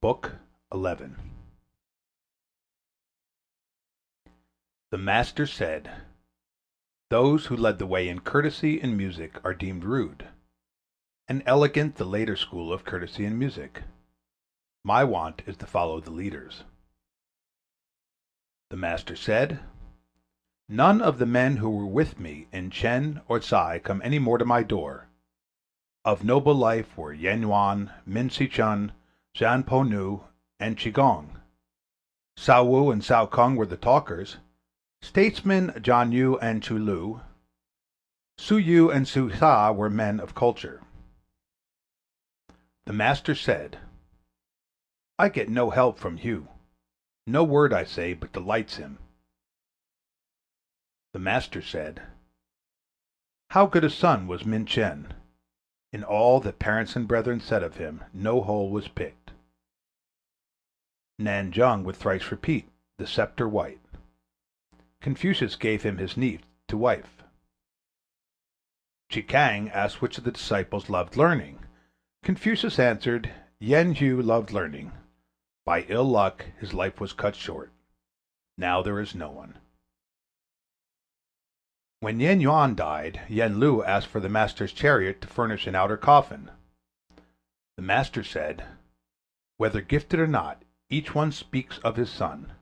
Book 11. The master said, "Those who led the way in courtesy and music are deemed rude, and elegant the later school of courtesy and music. My wont is to follow the leaders." The master said, "None of the men who were with me in Chen or Tsai come any more to my door. Of noble life were Yen Yuan, Min Si Chun, Zhan Po Nu, and Qigong. Sao Wu and Sao Kung were the talkers. Statesmen John Yu and Chu Lu. Su Yu and Su Sa were men of culture." The master said, "I get no help from Hu. No word I say but delights him." The master said, "How good a son was Min Chen! In all that parents and brethren said of him, no hole was picked." Nan Jung would thrice repeat, "The scepter white." Confucius gave him his niece to wife. Chi Kang asked which of the disciples loved learning. Confucius answered, "Yen Hu loved learning. By ill luck his life was cut short. Now there is no one." When Yen Yuan died, Yen Lu asked for the master's chariot to furnish an outer coffin. The master said, "Whether gifted or not, each one speaks of his son."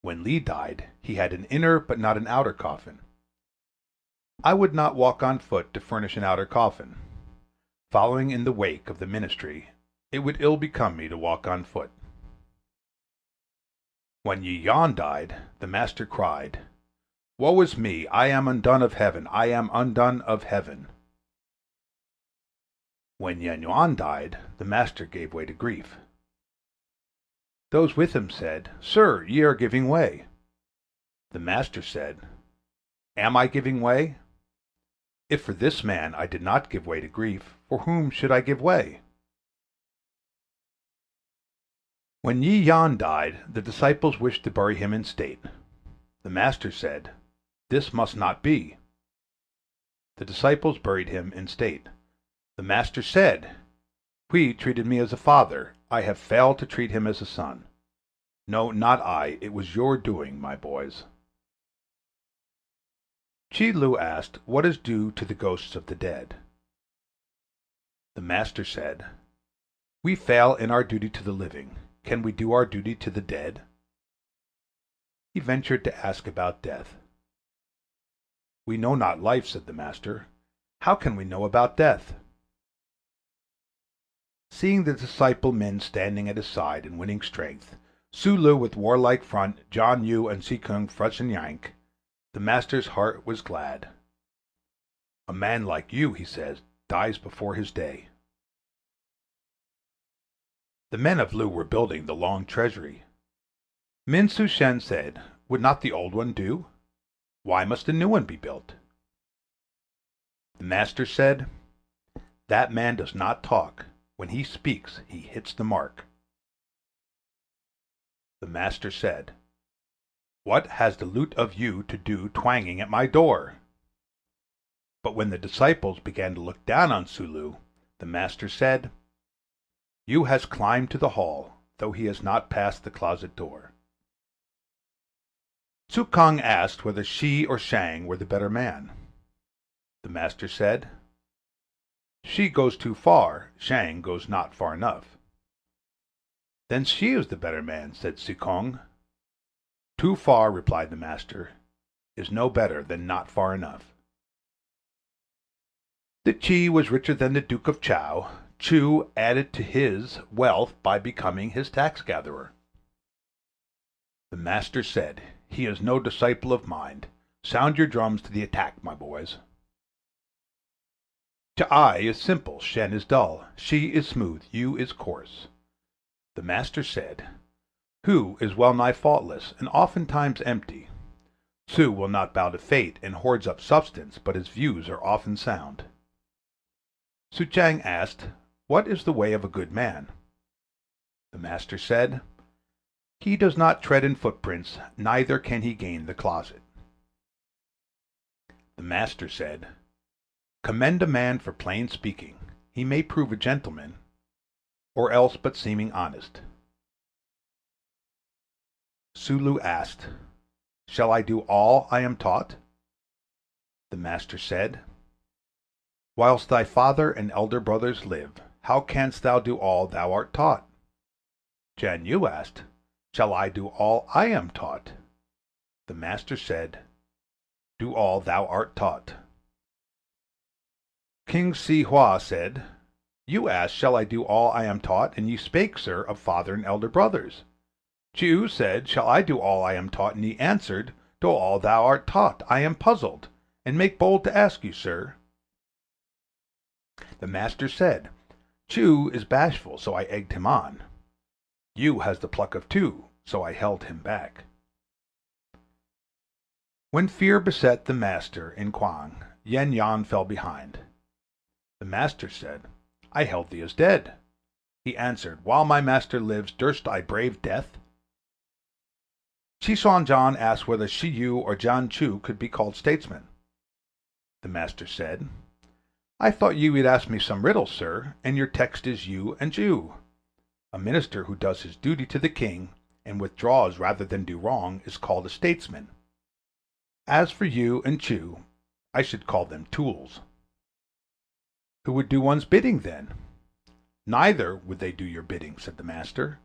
When Li died, he had an inner but not an outer coffin. I would not walk on foot to furnish an outer coffin. Following in the wake of the ministry, it would ill become me to walk on foot. When Yi Yan died, the master cried, "Woe is me! I am undone of heaven! I am undone of heaven!" When Yen Yuan died, the master gave way to grief. Those with him said, "Sir, ye are giving way." The master said, "Am I giving way? If for this man I did not give way to grief, for whom should I give way?" When Yi Yan died, the disciples wished to bury him in state. The master said, "This must not be." The disciples buried him in state. The master said, "Hui treated me as a father. I have failed to treat him as a son. No, not I. It was your doing, my boys." Chi Lu asked, "What is due to the ghosts of the dead?" The master said, "We fail in our duty to the living. Can we do our duty to the dead?" He ventured to ask about death. "We know not life," said the master. "How can we know about death?" Seeing the disciple men standing at his side and winning strength, Su Lu with warlike front, John Yu and Si Kung fresh and yank, the master's heart was glad. "A man like you," he says, "dies before his day." The men of Lu were building the long treasury. Min Su Shen said, "Would not the old one do? Why must a new one be built?" The master said, "That man does not talk. When he speaks, he hits the mark." The master said, "What has the lute of you to do twanging at my door?" But when the disciples began to look down on Su Lu, the master said, "Yu has climbed to the hall, though he has not passed the closet door." Su Kung asked whether Shi or Shang were the better man. The master said, "Shi goes too far, Shang goes not far enough." "Then Shi is the better man," said Si Kung. "Too far," replied the master, "is no better than not far enough." The Chi was richer than the Duke of Chow. Chu added to his wealth by becoming his tax gatherer. The master said, "He is no disciple of mine. Sound your drums to the attack, my boys." Ai is simple, Shen is dull, Shi is smooth, Yu is coarse. The master said, "Hu is well nigh faultless, and oftentimes empty. Su will not bow to fate, and hoards up substance, but his views are often sound." Su Chang asked, "What is the way of a good man?" The master said, "He does not tread in footprints, neither can he gain the closet." The master said, "Commend a man for plain speaking. He may prove a gentleman. or else but seeming honest. Sulu asked, "Shall I do all I am taught?" The master said, "Whilst thy father and elder brothers live, how canst thou do all thou art taught?" Chen Yu asked, "Shall I do all I am taught?" The master said, "Do all thou art taught." King Si Hua said, "You asked, Shall I do all I am taught? And ye spake, sir, of father and elder brothers. Chiu said, Shall I do all I am taught? And ye answered, Do all thou art taught. I am puzzled, and make bold to ask you, sir." The master said, "Chiu is bashful, so I egged him on. Yu has the pluck of two, so I held him back." When fear beset the master in Kuang, Yen Yan fell behind. The master said, "I held thee as dead." He answered, "While my master lives, durst I brave death?" Chi Suan John asked whether Shi Yu or Jian Chu could be called statesmen. The master said, "I thought you would ask me some riddle, sir, and your text is Yu and Ju. A minister who does his duty to the king, and withdraws rather than do wrong, is called a statesman. As for Yu and Chu, I should call them tools." "Who would do one's bidding, then?" "Neither would they do your bidding," said the master.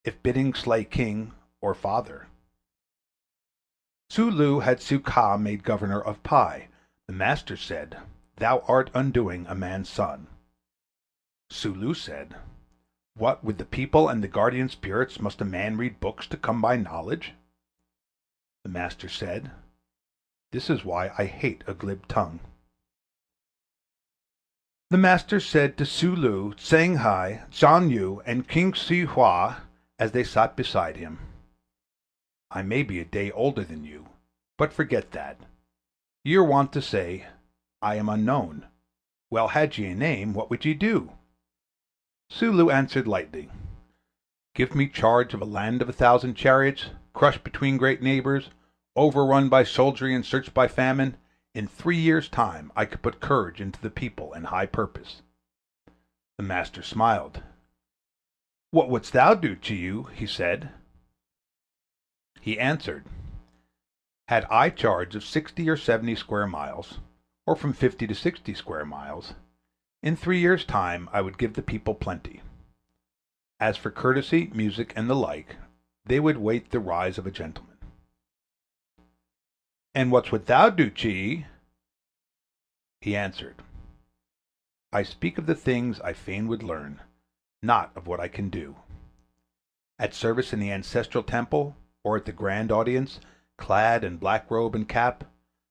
"If bidding slay king or father." Su Lu had Su Ka made governor of Pai. The master said, "Thou art undoing a man's son." Su Lu said, "What with the people and the guardian spirits, must a man read books to come by knowledge?" The master said, "This is why I hate a glib tongue." The master said to Su Lu, Tsang Hai, Zhang Yu, and King Si Hua as they sat beside him, "I may be a day older than you, but forget that. Ye are wont to say, 'I am unknown.' Well, had ye a name, what would ye do?" Su Lu answered lightly, "Give me charge of a land of 1,000 chariots, crushed between great neighbors, overrun by soldiery and searched by famine. In 3 years' time I could put courage into the people and high purpose." The master smiled. "What wouldst thou do, Chiu?" he said. He answered, "Had I charge of 60 or 70 square miles, or from 50 to 60 square miles, in 3 years' time I would give the people plenty. As for courtesy, music, and the like, they would wait the rise of a gentleman." "And what wouldst thou do, Chi?" He answered, "I speak of the things I fain would learn, not of what I can do. At service in the ancestral temple, or at the grand audience, clad in black robe and cap,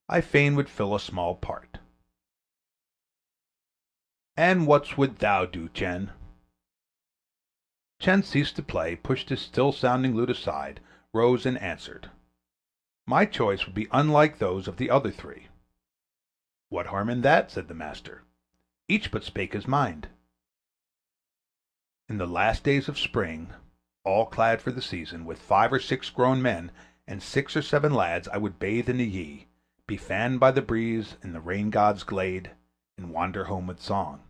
I fain would fill a small part." "And what wouldst thou do, Chen?" Chen ceased to play, pushed his still-sounding lute aside, rose and answered, "My choice would be unlike those of the other three." "What harm in that?" said the master. "Each but spake his mind." In the last days of spring, all clad for the season, with 5 or 6 grown men and 6 or 7 lads, I would bathe in the Yi, be fanned by the breeze in the rain god's glade, and wander home with song.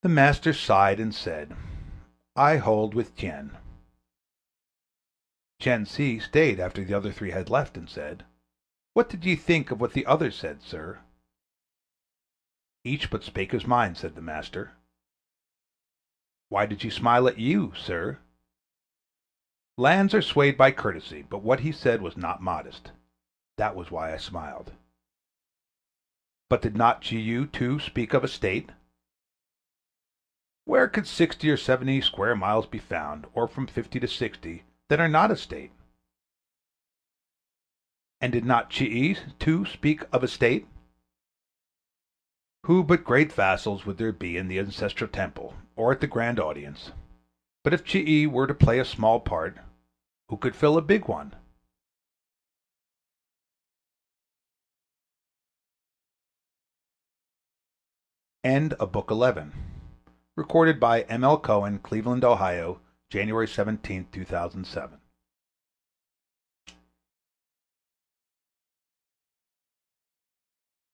The master sighed and said, "I hold with Tien." Chen Si stayed after the other 3 had left, and said, "What did ye think of what the others said, sir?" "Each but spake his mind," said the master. "Why did you smile at you, sir?" "Lands are swayed by courtesy, but what he said was not modest. That was why I smiled." "But did not Chiu too speak of a state?" "Where could 60 or 70 square miles be found, or from 50 to 60, that are not a state?" "And did not Ch'i too speak of a state?" "Who but great vassals would there be in the ancestral temple, or at the grand audience? But if Ch'i were to play a small part, who could fill a big one?" End of Book 11. Recorded by M. L. Cohen, Cleveland, Ohio, January 17, 2007.